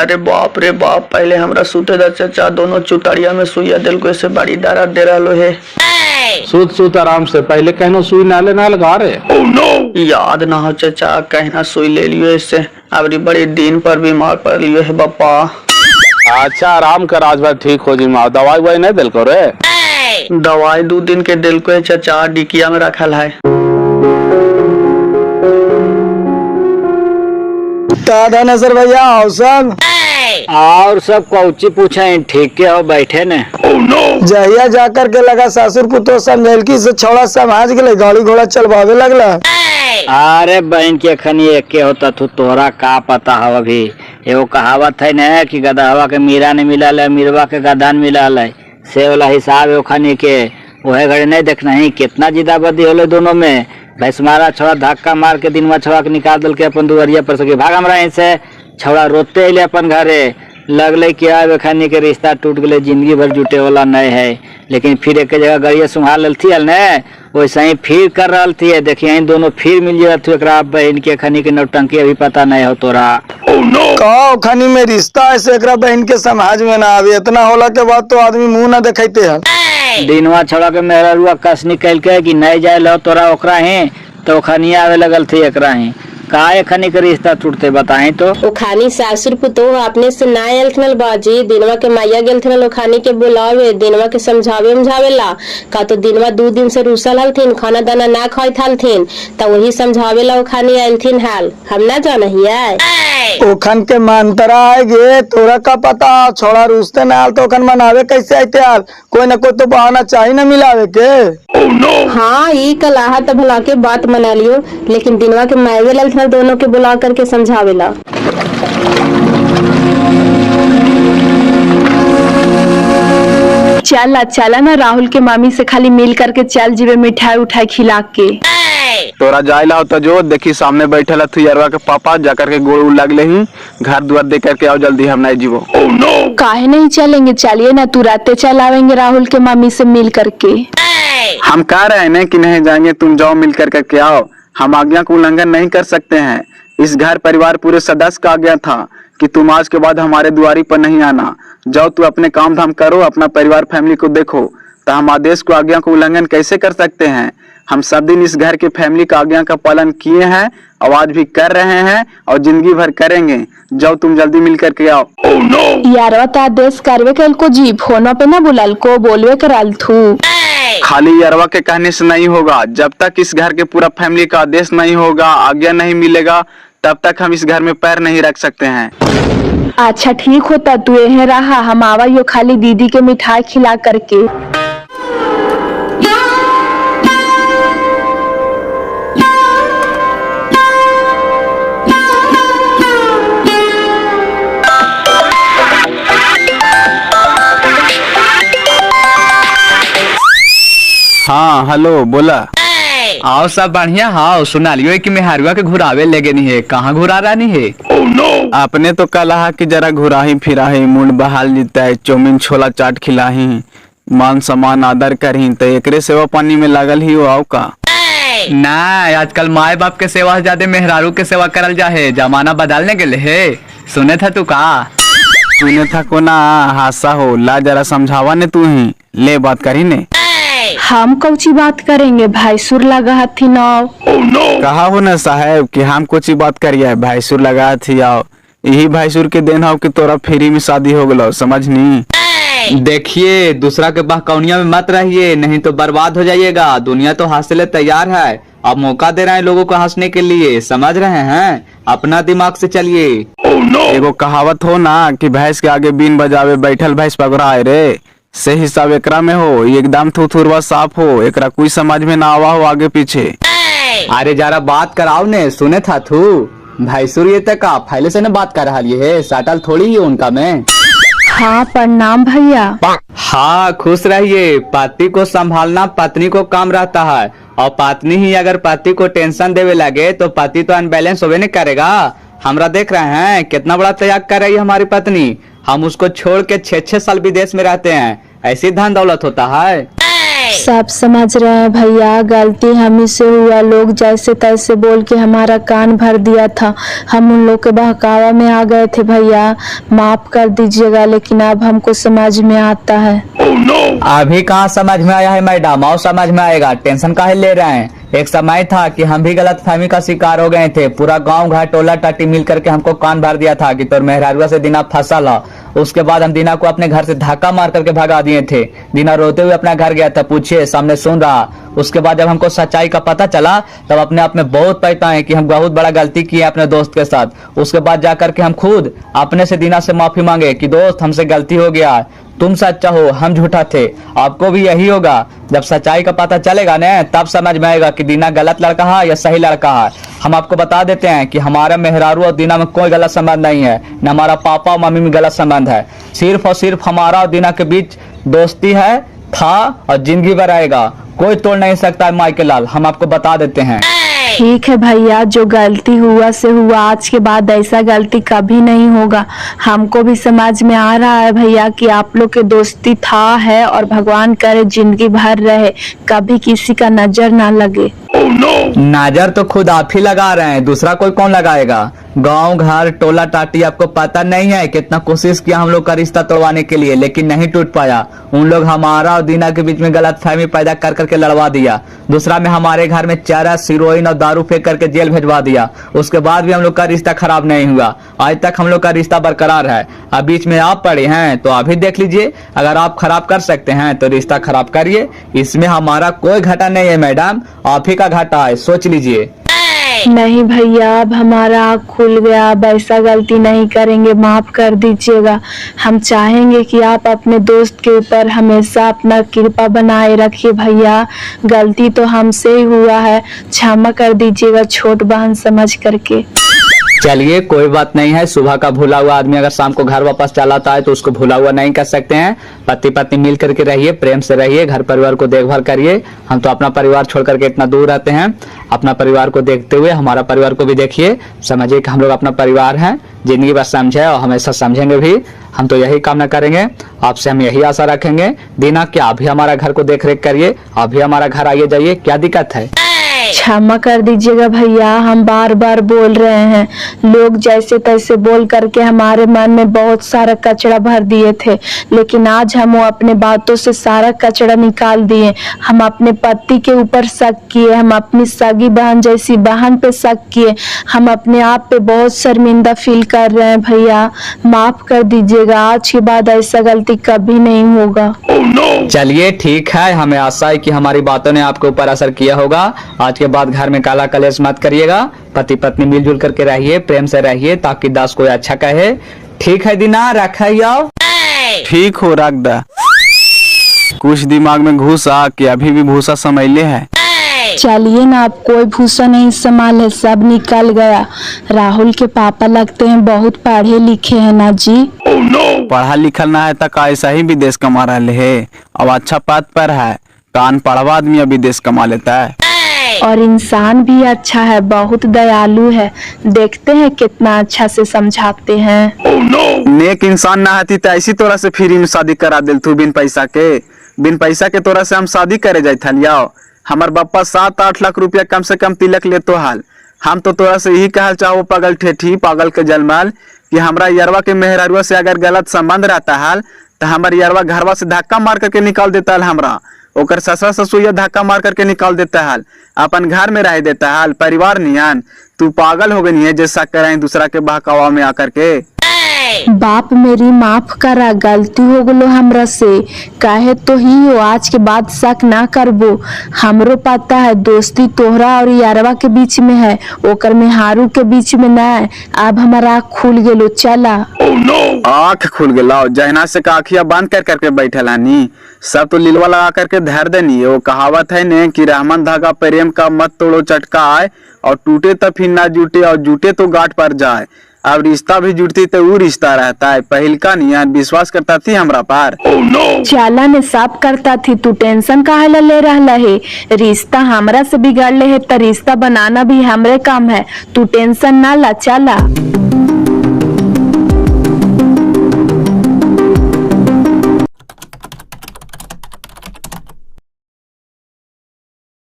अरे बाप रे बाप, पहले हमरा सुते दा चाचा, दोनों चुतड़िया में सुइया दिल को ऐसे बड़ी दर्द दे रहा है। सूत आराम से, पहले कहनो सुई नाले ना लगा रे। याद ना हो चाचा, कहना सुई ले लियो इससे, अबरी बड़ी दिन पर बीमार पड़ लियो है बापा। अच्छा आराम कर, आज बार ठीक हो जी। दवाई वही नहीं दिल को रे? दवाई 2 दिन के दिल को है चाचा, डिकिया में रखल है। नजर भैया और सब कौची पूछे, ठीक के हो बैठे ने। जहिया जाकर के लगा सासुर पुतो समझल की से छोड़ा समाज गए, गाड़ी घोड़ा चलवावे लगला। अरे बहन के खनी एक के होता तू, तोहरा का पता हो। अभी एगो कहावत है न कि गदहवा के मीरा ने मिला ले, मीरवा के गदान मिला ले, से वाला हिसाब है खनी के। वह घड़ी नहीं देखना ही कितना जिदाबदी होले दोनों में। भैंस मारा छोड़ा धक्का मार के दिन में छोड़ा के निकाल दल के अपन दुआरिया पर सके भाग हमरा से। छोड़ा रोते अले अपन घरे, लगले क्या बेखानी के रिश्ता टूट गए, जिंदगी भर जुटे वाला नहीं है। लेकिन फिर एक जगह गड़िया सुहा लथी हल न, वैसे ही फिर कर रही थी। देखिए इन दोनों फिर मिल जाती बहन के खनी के नौटंकी अभी पता नहीं हो तोरा। कहो खनी में रिश्ता ऐसे बहन के समाज में ना आवे, इतना होला के बाद तो आदमी मुंह ना दिखाते हैं। दिनवा छोड़ा के मेरा रुआ कस निकल के कि नहीं जाए लो तोरा ओकरा ही, तो खनी आवे लगल थी एकरा ही। का खनी के रिश्ता टूटते बताएं तो? ओ खानी सासुर पुतो अपने से ना आयल बाजी, दिनवा के माया गेल थे खानी के बुलावे, दिनवा के समझावे ला। का तो दिनवा 2 दिन से रूसल हलथिन, खाना दाना ना खाई हलथिन, तो वही समझावे ला खानी आयलथिन हाल। हम ना जाना ही ओखन के मानतरा आएगे, तोरा का पता। छोड़ा रूसते ना आल तो ओखन मनावे कैसे आते हाल? कोई ना कोई तो बहाना चाहिए ना मिलावे के। हाँ ये कलाहा तो भला के बात मना लियो, लेकिन दिनवा के मायवे लल दोनों के बुला करके समझावेला। चला ना राहुल के मामी से खाली मिल करके चल जीवे, मिठाई उठाई खिला के। तोरा जायला होता जो देखी सामने बैठल थुयरवा के पापा, जाकर के गोड़ लगले ही, घर द्वार दे करके आओ जल्दी, हम नहीं जीवो। काहे नहीं चलेंगे, चलिए ना, तुरंत चल आवेंगे राहुल के मामी से मिल करके। हम कह रहे हैं कि नहीं जाएंगे, तुम जाओ मिल करके आओ। हम आज्ञा का उल्लंघन नहीं कर सकते हैं। इस घर परिवार पूरे सदस्य का आज्ञा था कि तुम आज के बाद हमारे द्वारी पर नहीं आना। जाओ तू अपने काम धाम करो, अपना परिवार फैमिली को देखो। तो हम आदेश को आज्ञा का उल्लंघन कैसे कर सकते हैं? हम सब दिन इस घर के फैमिली का आज्ञा का पालन किए हैं, आवाज भी कर रहे हैं और जिंदगी भर करेंगे। जाओ तुम जल्दी मिल करके आओ। यारवा तो आदेश करवे कल को जी, फोन पे ना बुलाल को बोलवे कराल थू। खाली यारवा के कहने से नहीं होगा। जब तक इस घर के पूरा फैमिली का आदेश नहीं होगा, आज्ञा नहीं मिलेगा, तब तक हम इस घर में पैर नहीं रख सकते हैं। अच्छा ठीक होता, तू यहीं रहा, हम आवा यो खाली दीदी के मिठाई खिला करके। हाँ हेलो, बोला। आओ सब बढ़िया। हाँ सुना लियो कि मेहरुआ के घुरावे लेगे नहीं है, कहाँ घुरा रहा नहीं है? आपने तो कहा कि जरा घुराही फिराही, मुंड बहाल जीता है, चौमिन छोला चाट खिलाही, मान सम्मान आदर करही, तो एकरे सेवा पानी में लागल ही हो आओ का? ना, आजकल माए बाप के सेवा से ज्यादा मेहरारू के सेवा करल जा है, जमाना बदलने के लिए। सुने था तू का? सुने था को ना, हासा हो ला, जरा समझावा ने तू ही ले बात करी ने। हम कौची बात करेंगे, भाई सुर लगा थी ना। कहा हो ना साहब कि हम कुछ बात करिए, भाई सुर लगा थी आओ। यही भाई सुर के देन हो कि तोरा फ्री में शादी हो गलो, समझनी? देखिए दूसरा के बहकाउनिया में मत रहिए, नहीं तो बर्बाद हो जाइएगा। दुनिया तो हंसने तैयार है, अब मौका दे रहे हैं लोगों को हंसने के लिए, समझ रहे हैं? अपना दिमाग से चलिए। एगो कहावत हो ना कि भैंस के आगे बीन बजावे बैठल भैंस पगड़ाए रे, से हिसाब एकरा में हो। एकदम थुथुरवा साफ हो, एकरा कोई समझ में ना आवा हो आगे पीछे। अरे जरा बात कराओ ने, सुने था तू भैंसुर ये तक का पहले से न बात कर रहा है, साटल थोड़ी ही उनका में। हाँ प्रणाम भैया। हाँ खुश रहिए। पति को संभालना पत्नी को काम रहता है, और पत्नी ही अगर पति को टेंशन देवे लगे तो पति तो अनबैलेंस होवे नहीं करेगा। हमरा देख रहे हैं कितना बड़ा त्याग कर रही है हमारी पत्नी। हम उसको छोड़ के 6-6 साल विदेश में रहते हैं, ऐसी धन दौलत होता है। सब समझ रहे हैं भैया, गलती हम ही से हुआ। लोग जैसे तैसे बोल के हमारा कान भर दिया था, हम उन लोग के बहकावा में आ गए थे भैया, माफ कर दीजिएगा। लेकिन अब हमको समझ में आता है। अभी कहाँ समझ में आया है मैडम, और समझ में आएगा, टेंशन काहे ले रहे हैं। एक समय था कि हम भी गलत फहमी का शिकार हो गए थे। पूरा गांव घर टोला टाटी मिल करके हमको कान भर दिया था कि तोर मेहरारुआ से दीना फसल है। उसके बाद हम दीना को अपने घर से धक्का मार करके भगा दिए थे। दीना रोते हुए अपना घर गया था, पूछिए सामने सुन रहा। उसके बाद जब हमको सच्चाई का पता चला तब अपने आप में बहुत पछताए कि हम बहुत बड़ा गलती किए अपने दोस्त के साथ। उसके बाद जाकर के हम खुद अपने से दीना से माफी मांगे कि दोस्त हमसे गलती हो गया, तुम सच्चा हो हम झूठा थे। आपको भी यही होगा, जब सच्चाई का पता चलेगा ना तब समझ में आएगा कि दीना गलत लड़का है या सही लड़का है। हम आपको बता देते हैं कि हमारे मेहरारू और दीना में कोई गलत संबंध नहीं है, न हमारा पापा और मम्मी में गलत संबंध है। सिर्फ और सिर्फ हमारा और दीना के बीच दोस्ती है, था और जिंदगी भर रहेगा। कोई तोड़ नहीं सकता है माई के लाल, हम आपको बता देते हैं। ठीक है भैया, जो गलती हुआ से हुआ, आज के बाद ऐसा गलती कभी नहीं होगा। हमको भी समझ में आ रहा है भैया कि आप लोग के दोस्ती था है, और भगवान करे जिंदगी भर रहे, कभी किसी का नजर ना लगे। नजर तो खुद आप ही लगा रहे हैं, दूसरा कोई कौन लगाएगा। गांव घर टोला टाटी आपको पता नहीं है कितना कोशिश किया हम लोग का रिश्ता तोड़वाने के लिए, लेकिन नहीं टूट पाया। उन लोग हमारा और दीना के बीच में गलत फहमी पैदा कर करके लड़वा दिया। दूसरा में हमारे घर में चरस सिरोइन और दारू फेंक करके जेल भेजवा दिया। उसके बाद भी हम लोग का रिश्ता खराब नहीं हुआ, आज तक हम लोग का रिश्ता बरकरार है। अब बीच में आप पड़े हैं तो अभी देख लीजिए, अगर आप खराब कर सकते हैं तो रिश्ता खराब करिए। इसमें हमारा कोई घाटा नहीं है मैडम, आप ही का घाटा है, सोच लीजिए। नहीं भैया, अब हमारा आँख खुल गया, अब ऐसा गलती नहीं करेंगे, माफ कर दीजिएगा। हम चाहेंगे कि आप अपने दोस्त के ऊपर हमेशा अपना कृपा बनाए रखिए भैया। गलती तो हमसे ही हुआ है, क्षमा कर दीजिएगा छोट बहन समझ करके। चलिए कोई बात नहीं है, सुबह का भूला हुआ आदमी अगर शाम को घर वापस चला आता है तो उसको भूला हुआ नहीं कर सकते हैं। पति पत्नी मिल करके रहिए, प्रेम से रहिए, घर परिवार को देखभाल करिए। हम तो अपना परिवार छोड़ करके इतना दूर रहते हैं, अपना परिवार को देखते हुए हमारा परिवार को भी देखिए, समझिए कि हम लोग अपना परिवार हैं। जिंदगी बस समझे और हमेशा समझेंगे भी, हम तो यही कामना करेंगे, आपसे हम यही आशा रखेंगे। दीना क्या अभी हमारा घर को देख रेख करिए, अभी हमारा घर आइए जाइए, क्या दिक्कत है। क्षमा कर दीजिएगा भैया, हम बार बार बोल रहे हैं। लोग जैसे तैसे बोल करके हमारे मन में बहुत सारा कचरा भर दिए थे, लेकिन आज हम वो अपने बातों से सारा कचरा निकाल दिए। हम अपने पति के ऊपर शक किए, हम अपनी सगी बहन जैसी बहन पे शक किए, हम अपने आप पे बहुत शर्मिंदा फील कर रहे हैं भैया, माफ कर दीजिएगा। आज के बाद ऐसा गलती कभी नहीं होगा। चलिए ठीक है, हमें आशा है कि हमारी बातों ने आपके ऊपर असर किया होगा। आज के बाद घर में काला कलेश मत करिएगा, पति पत्नी मिलजुल करके रहिए, प्रेम से रहिए, ताकि दास कोई अच्छा कहे। ठीक है दीना, रखिए। ठीक हो, रख दा। कुछ दिमाग में घुसा कि अभी भी भूसा समैले है। चलिए ना, अब कोई भूसा नहीं संभाले, सब निकल गया। राहुल के पापा लगते हैं बहुत पढ़े लिखे हैं ना जी। पढ़ा लिखल ना है तक ऐसा ही विदेश कमा रहे है, अब अच्छा पद पर है, कान पढ़वा आदमी विदेश कमा लेता है। और इंसान भी अच्छा है, बहुत दयालु है, देखते हैं कितना अच्छा से समझाते हैं। नेक इंसान ना हती तो ऐसी तोरा से फ्री में शादी करा दिल तू, बिन पैसा के तोरा से हम शादी करे जाए था। हमार बापा 7-8 लाख रुपया कम से कम तिलक ले तो हाल। हम तो तोरा से यही कहल चाहो पागल ठेठी पागल के जलमाल कि हमरा यरवा के मेहरारुआ से अगर गलत संबंध रहता हाल तो हमारे यरवा घरवा से धक्का मार करके निकाल देता हाल, हमरा ओकर ससुर ससुर धक्का मार करके निकाल देता हाल, अपन घर में रह देता हाल, परिवार नियान। तू पागल हो गई है जैसा करे दूसरा के बहकावा में आकर के। बाप मेरी माफ करा, गलती हो गलो हमरा से, काहे तो ही हो, आज के बाद शक ना करबो। हमरो पता है दोस्ती तोहरा और यारवा के बीच में है, ओकर में हारू के बीच में ना है। अब हमारा आँख खुल गेलो, चला। आँख खुल गेला, जहना से काखिया बंद कर करके बैठलानी, सब तो लीलवा लगा करके धर देनी। वो कहावत है ने कि रहमन धागा प्रेम का मत तोड़ो चटका आए, और टूटे तो फिर ना जुटे, और जुटे तो गांठ पर जाए। अब रिश्ता भी जुड़ती तो वो रिश्ता रहता है, पहल का नियन विश्वास करता थी हमरा पार। चाला ने सब करता थी, तू टेंशन काहे ला ले रहा है। रिश्ता हमरा से बिगाड़ ले है तो रिश्ता बनाना भी हमरे काम है, तू टेंशन ना ला, चला।